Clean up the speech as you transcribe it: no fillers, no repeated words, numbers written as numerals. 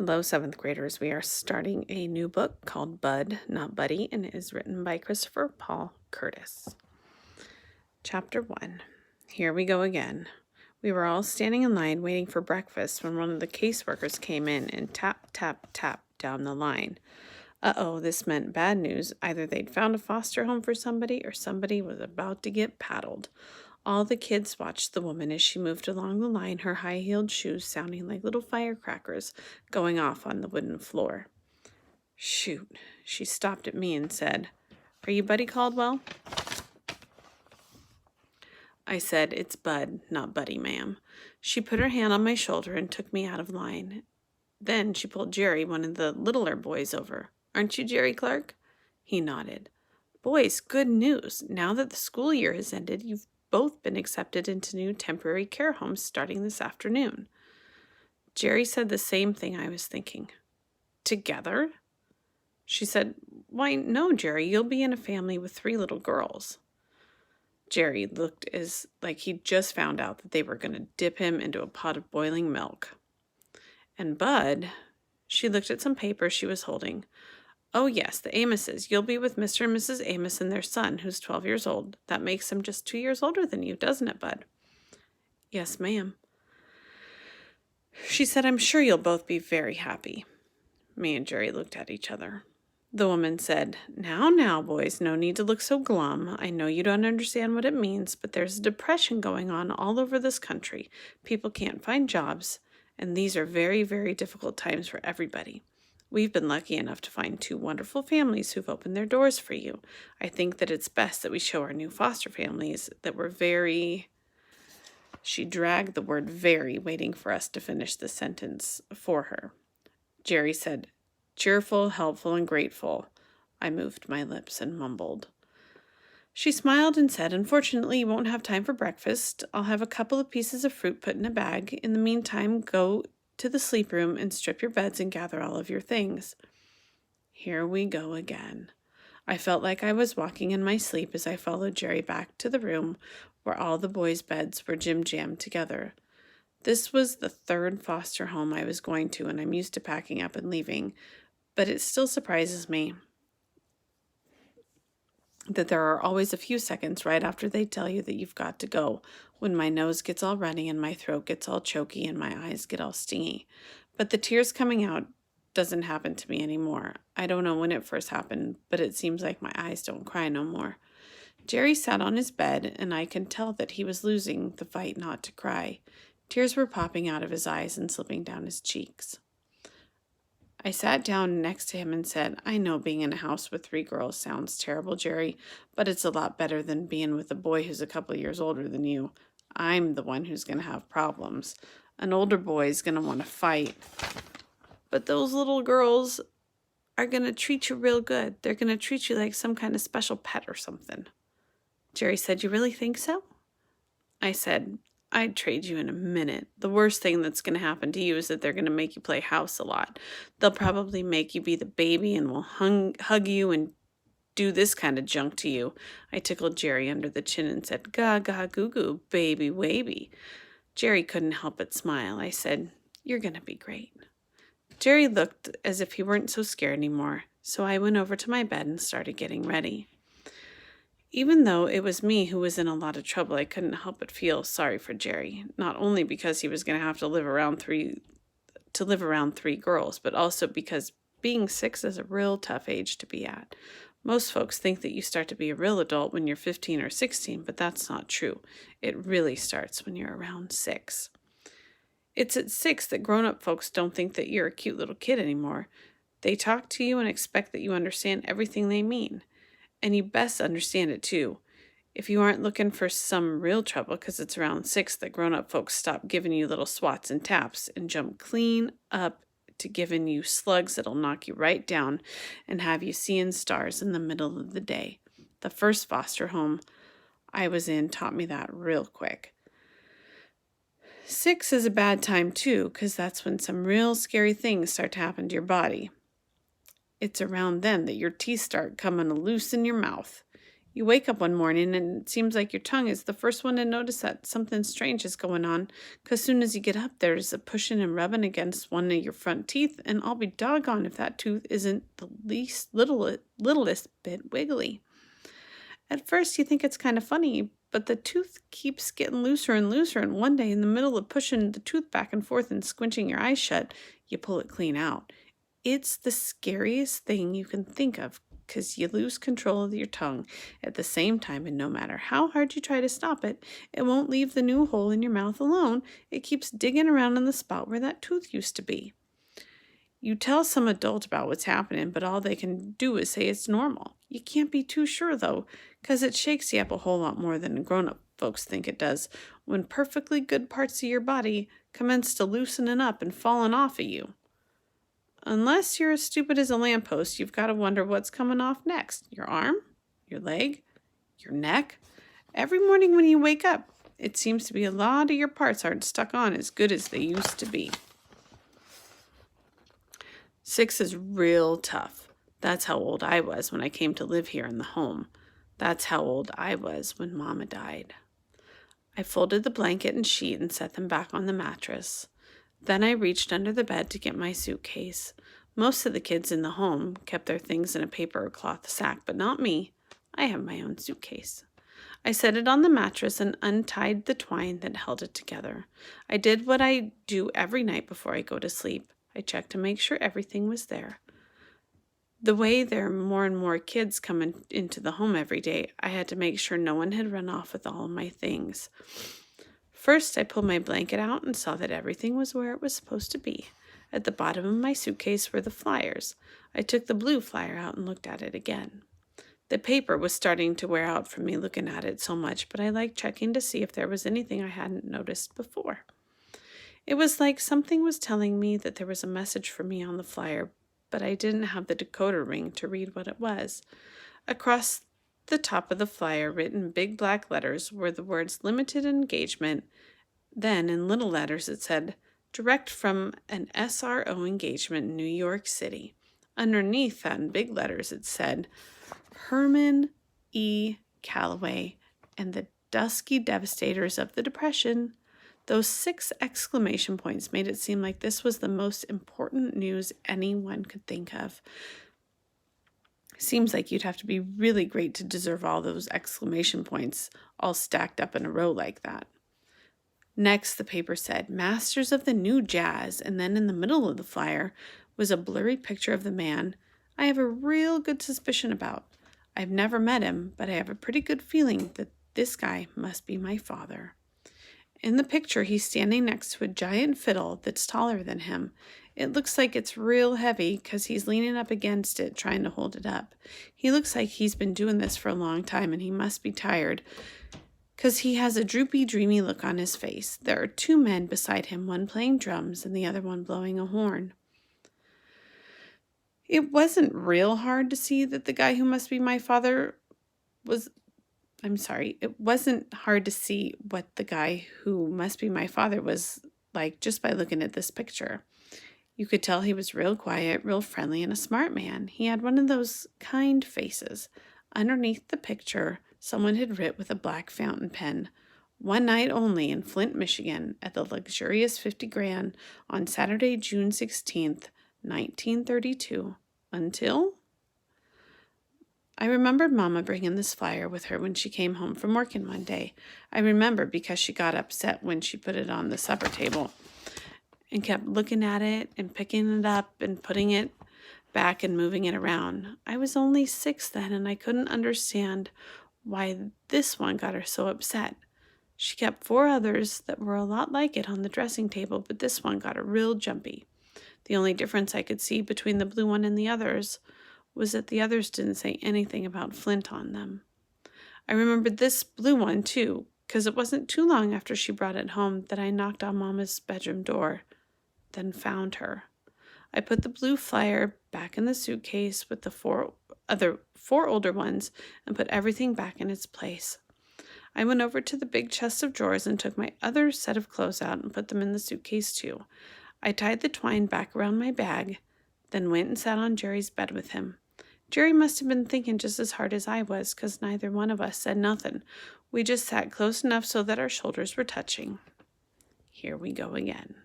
Hello, seventh graders. We are starting a new book called Bud, Not Buddy, and it is written by Christopher Paul Curtis. Chapter 1. Here we go again. We were all standing in line waiting for breakfast when one of the caseworkers came in and tap, tap, tap down the line. Uh-oh, this meant bad news. Either they'd found a foster home for somebody or somebody was about to get paddled. All the kids watched the woman as she moved along the line, her high-heeled shoes sounding like little firecrackers going off on the wooden floor. Shoot, she stopped at me and said, "Are you Buddy Caldwell?" I said, "It's Bud, not Buddy, ma'am." She put her hand on my shoulder and took me out of line. Then she pulled Jerry, one of the littler boys, over. "Aren't you Jerry Clark?" He nodded. "Boys, good news. Now that the school year has ended, you've both been accepted into new temporary care homes starting this afternoon." Jerry said the same thing I was thinking. "Together?" She said, "Why, no, Jerry, you'll be in a family with 3 little girls." Jerry looked as like he'd just found out that they were going to dip him into a pot of boiling milk. And Bud, she looked at some papers she was holding. "Oh, yes, the Amoses. You'll be with Mr. and Mrs. Amos and their son, who's 12 years old. That makes him just 2 years older than you, doesn't it, Bud?" "Yes, ma'am." She said, "I'm sure you'll both be very happy." Me and Jerry looked at each other. The woman said, Now, boys, no need to look so glum. I know you don't understand what it means, but there's a depression going on all over this country. People can't find jobs, and these are very, very difficult times for everybody. We've been lucky enough to find 2 wonderful families who've opened their doors for you. I think that it's best that we show our new foster families that we're very..." She dragged the word very, waiting for us to finish the sentence for her. Jerry said, "Cheerful, helpful, and grateful." I moved my lips and mumbled. She smiled and said, "Unfortunately, you won't have time for breakfast. I'll have a couple of pieces of fruit put in a bag. In the meantime, go to the sleep room and strip your beds and gather all of your things." Here we go again. I felt like I was walking in my sleep as I followed Jerry back to the room where all the boys' beds were jam-jammed together. This was the 3rd foster home I was going to, and I'm used to packing up and leaving, but it still surprises me that there are always a few seconds right after they tell you that you've got to go, when my nose gets all runny and my throat gets all choky and my eyes get all stingy. But the tears coming out doesn't happen to me anymore. I don't know when it first happened, but it seems like my eyes don't cry no more. Jerry sat on his bed, and I could tell that he was losing the fight not to cry. Tears were popping out of his eyes and slipping down his cheeks. I sat down next to him and said, "I know being in a house with 3 girls sounds terrible, Jerry, but it's a lot better than being with a boy who's a couple years older than you. I'm the one who's going to have problems. An older boy is going to want to fight. But those little girls are going to treat you real good. They're going to treat you like some kind of special pet or something." Jerry said, "You really think so?" I said, "I'd trade you in a minute. The worst thing that's going to happen to you is that they're going to make you play house a lot. They'll probably make you be the baby and will hug you and do this kind of junk to you." I tickled Jerry under the chin and said, "Ga, goo, goo, baby, waby." Jerry couldn't help but smile. I said, "You're going to be great." Jerry looked as if he weren't so scared anymore, so I went over to my bed and started getting ready. Even though it was me who was in a lot of trouble, I couldn't help but feel sorry for Jerry, not only because he was going to have to live around 3 girls, but also because being 6 is a real tough age to be at. Most folks think that you start to be a real adult when you're 15 or 16, but that's not true. It really starts when you're around 6. It's at 6 that grown-up folks don't think that you're a cute little kid anymore. They talk to you and expect that you understand everything they mean. And you best understand it, too. If you aren't looking for some real trouble, because it's around 6 that grown-up folks stop giving you little swats and taps and jump clean up to giving you slugs that'll knock you right down and have you seeing stars in the middle of the day. The first foster home I was in taught me that real quick. 6 is a bad time, too, because that's when some real scary things start to happen to your body. It's around then that your teeth start coming loose in your mouth. You wake up one morning and it seems like your tongue is the first one to notice that something strange is going on, because soon as you get up, there's a pushing and rubbing against one of your front teeth, and I'll be doggone if that tooth isn't the littlest bit wiggly. At first, you think it's kind of funny, but the tooth keeps getting looser and looser, and one day, in the middle of pushing the tooth back and forth and squinching your eyes shut, you pull it clean out. It's the scariest thing you can think of because you lose control of your tongue at the same time, and no matter how hard you try to stop it, it won't leave the new hole in your mouth alone. It keeps digging around in the spot where that tooth used to be. You tell some adult about what's happening, but all they can do is say it's normal. You can't be too sure, though, because it shakes you up a whole lot more than grown-up folks think it does when perfectly good parts of your body commence to loosening up and falling off of you. Unless you're as stupid as a lamppost, you've got to wonder what's coming off next. Your arm? Your leg? Your neck? Every morning when you wake up, it seems to be a lot of your parts aren't stuck on as good as they used to be. 6 is real tough. That's how old I was when I came to live here in the home. That's how old I was when Mama died. I folded the blanket and sheet and set them back on the mattress. Then I reached under the bed to get my suitcase. Most of the kids in the home kept their things in a paper or cloth sack, but not me. I have my own suitcase. I set it on the mattress and untied the twine that held it together. I did what I do every night before I go to sleep. I checked to make sure everything was there. The way there are more and more kids coming into the home every day, I had to make sure no one had run off with all of my things. First, I pulled my blanket out and saw that everything was where it was supposed to be. At the bottom of my suitcase were the flyers. I took the blue flyer out and looked at it again. The paper was starting to wear out from me looking at it so much, but I liked checking to see if there was anything I hadn't noticed before. It was like something was telling me that there was a message for me on the flyer, but I didn't have the decoder ring to read what it was. Across the top of the flyer, written in big black letters, were the words limited engagement. Then, in little letters, it said, direct from an SRO engagement in New York City. Underneath that, in big letters, it said, Herman E. Calloway and the Dusky Devastators of the Depression. Those 6 exclamation points made it seem like this was the most important news anyone could think of. Seems like you'd have to be really great to deserve all those exclamation points all stacked up in a row like that. Next, the paper said, Masters of the New Jazz, and then in the middle of the flyer was a blurry picture of the man I have a real good suspicion about. I've never met him, but I have a pretty good feeling that this guy must be my father. In the picture, he's standing next to a giant fiddle that's taller than him. It looks like it's real heavy because he's leaning up against it, trying to hold it up. He looks like he's been doing this for a long time, and he must be tired because he has a droopy, dreamy look on his face. There are 2 men beside him, one playing drums and the other one blowing a horn. It wasn't real hard to see that the guy who must be my father it wasn't hard to see what the guy who must be my father was like just by looking at this picture. You could tell he was real quiet, real friendly, and a smart man. He had one of those kind faces. Underneath the picture, someone had written with a black fountain pen, one night only in Flint, Michigan, at the luxurious 50 Grand on Saturday, June 16th, 1932, until... I remembered Mama bringing this flyer with her when she came home from working one day. I remember because she got upset when she put it on the supper table and kept looking at it and picking it up and putting it back and moving it around. I was only 6 then, and I couldn't understand why this one got her so upset. She kept 4 others that were a lot like it on the dressing table, but this one got her real jumpy. The only difference I could see between the blue one and the others was that the others didn't say anything about Flint on them. I remembered this blue one, too, because it wasn't too long after she brought it home that I knocked on Mama's bedroom door, then found her. I put the blue flyer back in the suitcase with the 4 older ones and put everything back in its place. I went over to the big chest of drawers and took my other set of clothes out and put them in the suitcase, too. I tied the twine back around my bag, then went and sat on Jerry's bed with him. Jerry must have been thinking just as hard as I was, 'cause neither one of us said nothing. We just sat close enough so that our shoulders were touching. Here we go again.